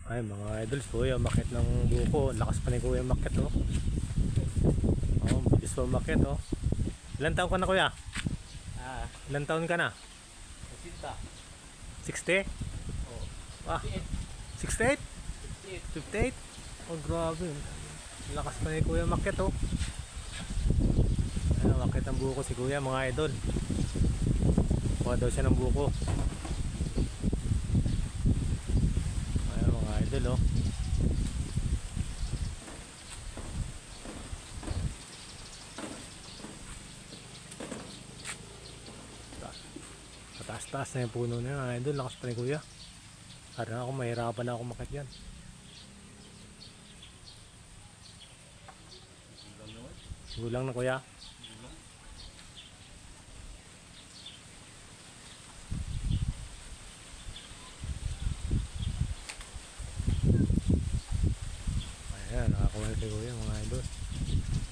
Ay mga idols, kuya umakyat ng buko. Lakas pa ni kuya umakyat oh. Oh, bilis pa umakyat oh. Ilan taon ka na kuya? Ilan taon ka na? 60? Oh. Ah, 68? 58? Oh grabe. Lakas pa ni kuya umakyat oh. Ay, umakyat ng buko si kuya mga idol. Kuha daw siya ng buko. Ay mga idol oh. Mataas-taas na yung puno na yun mga idol. Lakas pa ni kuya. Parang ako mahirapan na ako umakyat yan. Gulang na kuya. Ayan, nakakuha na si kuya mga idol.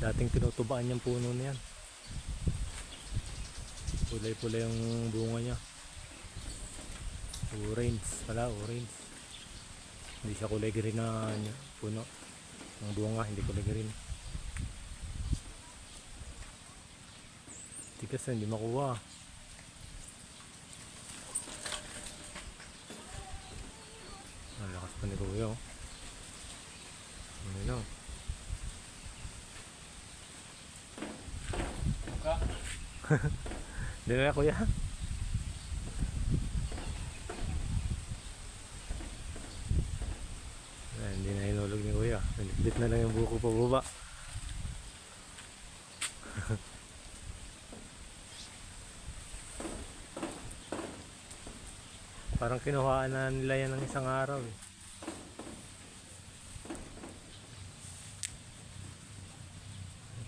Dating tinutubaan yung puno na yan. Pulay-pulay yung bunga niya. Orange pala, orange. Hindi siya kulay green na puno. Ang bunga hindi kulay green. Tigas na, hindi makuha. Ang lakas pa ni kuya oh. Ano yun oh. Hindi na kuya. Hindi na hinulog ni kuya. Nilipit na lang yung buko pababa. Parang kinuhaan na nila yan ng isang araw eh.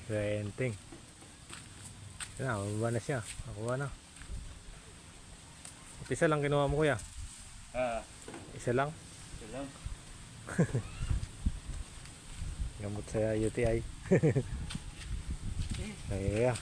Renting. Yan na, mababa na siya. Nakuha na. Isa lang kinuha mo kuya? Isa lang? Isa lang. Gamot sa UTI. Kaya